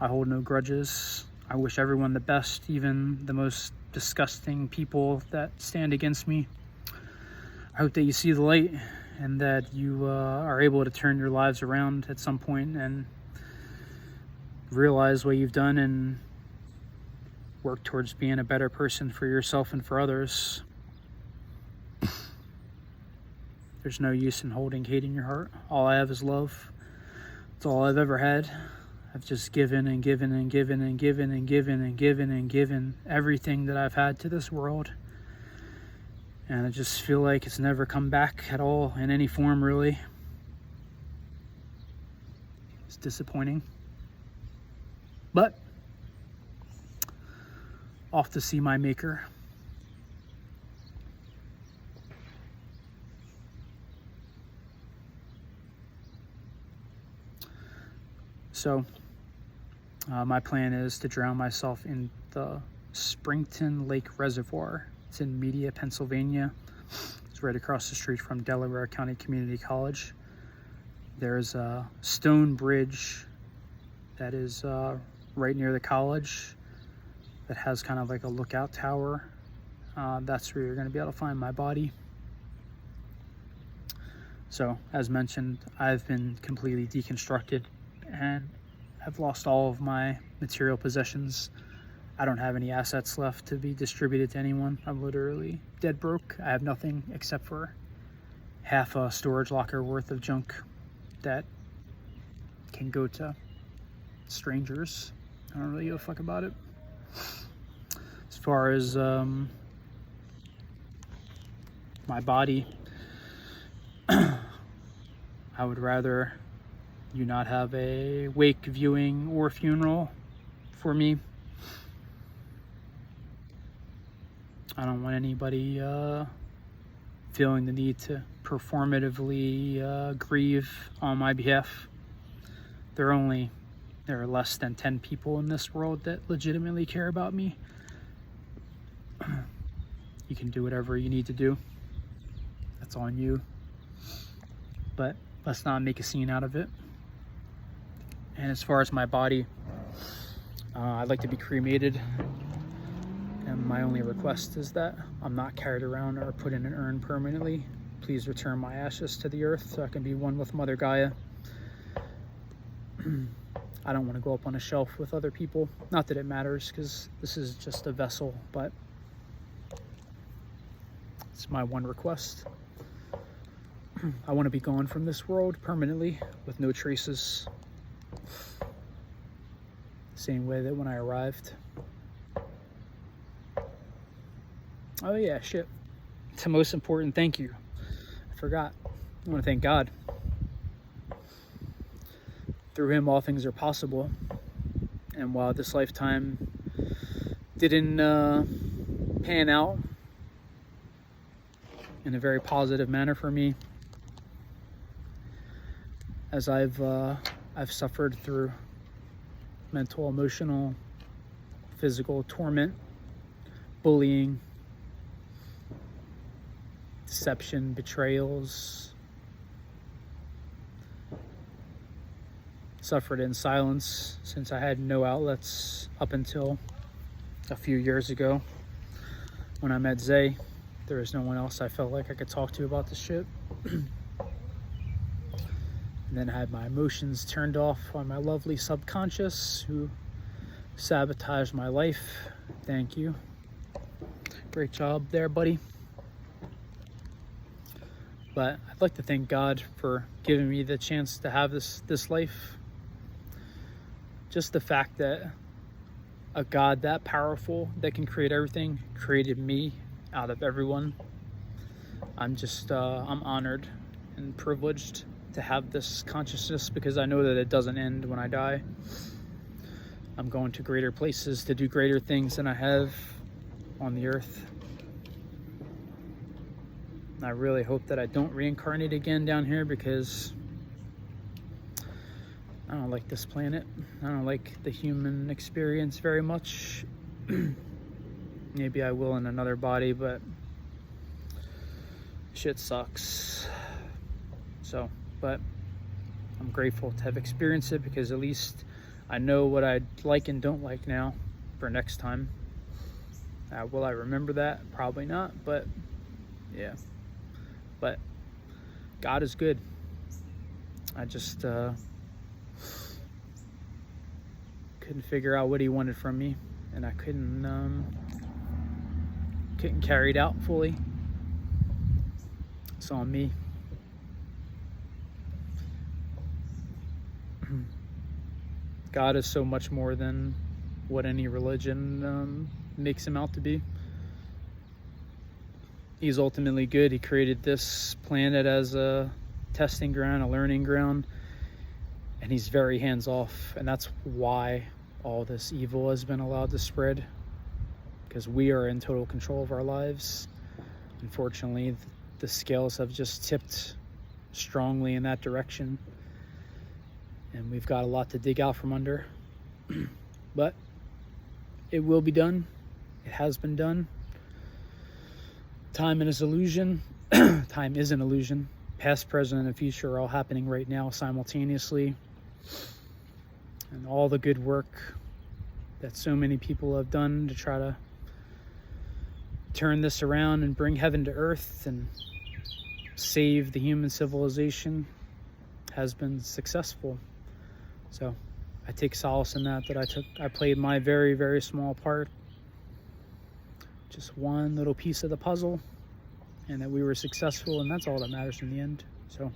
I hold no grudges. I wish everyone the best, even the most disgusting people that stand against me. I hope that you see the light and that you are able to turn your lives around at some point and realize what you've done and work towards being a better person for yourself and for others. There's no use in holding hate in your heart. All I have is love. It's all I've ever had. I've just given and given and given and given and given and given and given everything that I've had to this world. And I just feel like it's never come back at all in any form, really. It's disappointing. But off to see my maker. So my plan is to drown myself in the Springton Lake Reservoir. It's in Media, Pennsylvania. It's right across the street from Delaware County Community College. There's a stone bridge that is right near the college that has kind of like a lookout tower. That's where you're going to be able to find my body. So, as mentioned, I've been completely deconstructed and I've lost all of my material possessions. I don't have any assets left to be distributed to anyone. I'm literally dead broke. I have nothing except for half a storage locker worth of junk that can go to strangers. I don't really give a fuck about it. As far as my body, I would rather you not have a wake, viewing, or funeral for me. I don't want anybody feeling the need to performatively grieve on my behalf. There are less than 10 people in this world that legitimately care about me. You can do whatever you need to do. That's on you. But let's not make a scene out of it. And as far as my body, I'd like to be cremated. And my only request is that I'm not carried around or put in an urn permanently. Please return my ashes to the earth so I can be one with Mother Gaia. I don't want to go up on a shelf with other people. Not that it matters, because this is just a vessel, but it's my one request. I want to be gone from this world permanently with no traces. Same way that when I arrived. Oh yeah, shit. It's the most important thank you. I forgot. I want to thank God. Through him, all things are possible. And while this lifetime didn't pan out in a very positive manner for me, as I've suffered through mental, emotional, physical torment, bullying, deception, betrayals, suffered in silence since I had no outlets up until a few years ago when I met Zay. There was no one else I felt like I could talk to about this shit. And then I had my emotions turned off on my lovely subconscious who sabotaged my life. Thank you. Great job there, buddy. But I'd like to thank God for giving me the chance to have this life. Just the fact that a God that powerful, that can create everything, created me out of everyone. I'm honored and privileged to have this consciousness, because I know that it doesn't end when I die. I'm going to greater places to do greater things than I have on the earth. I really hope that I don't reincarnate again down here, because I don't like this planet. I don't like the human experience very much. Maybe I will in another body, but shit sucks. But I'm grateful to have experienced it, because at least I know what I like and don't like now for next time. Will I remember that? Probably not, but yeah. But God is good. I just couldn't figure out what he wanted from me, and I couldn't carry it out fully. It's on me. God is so much more than what any religion makes him out to be. He's ultimately good. He created this planet as a testing ground, a learning ground. and he's very hands-off, and that's why all this evil has been allowed to spread, because we are in total control of our lives. Unfortunately, the scales have just tipped strongly in that direction, and we've got a lot to dig out from under. But it will be done. It has been done. Time is an illusion. Time is an illusion. Past, present, and future are all happening right now simultaneously. And all the good work that so many people have done to try to turn this around and bring heaven to earth and save the human civilization has been successful. So I take solace in that I played my very, very small part, just one little piece of the puzzle, and that we were successful, and that's all that matters in the end. So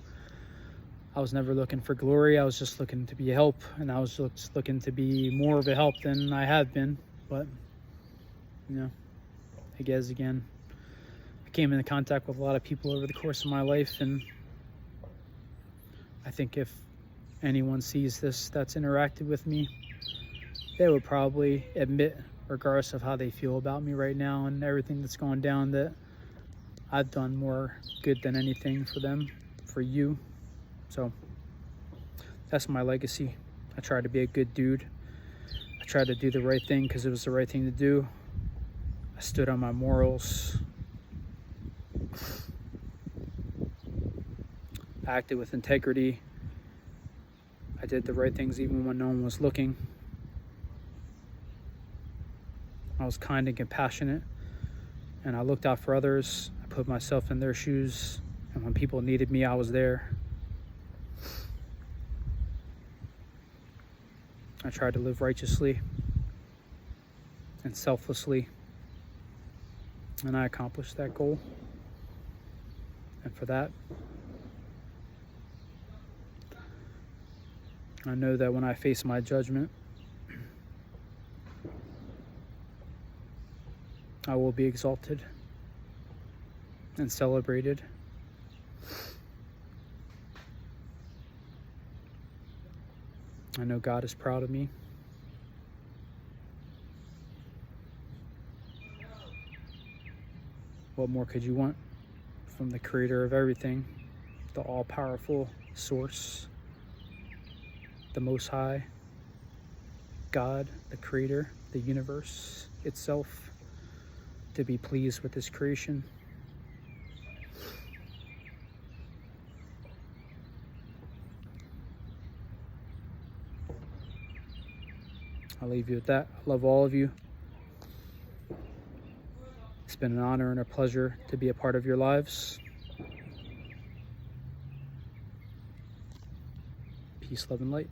I was never looking for glory. I was just looking to be a help, and I was just looking to be more of a help than I have been. But, you know, I guess, again, I came into contact with a lot of people over the course of my life, and I think if anyone sees this that's interacted with me, they would probably admit, regardless of how they feel about me right now and everything that's going down, that I've done more good than anything for them, for you. So that's my legacy. I tried to be a good dude. I tried to do the right thing because it was the right thing to do. I stood on my morals. I acted with integrity. I did the right things even when no one was looking. I was kind and compassionate, and I looked out for others. I put myself in their shoes, and when people needed me, I was there. I tried to live righteously and selflessly, and I accomplished that goal. And for that, I know that when I face my judgment, I will be exalted and celebrated. I know God is proud of me. What more could you want from the creator of everything, the all-powerful source, the Most High, God, the creator, the universe itself, to be pleased with his creation? I'll leave you with that. I love all of you. It's been an honor and a pleasure to be a part of your lives. Peace, love, and light.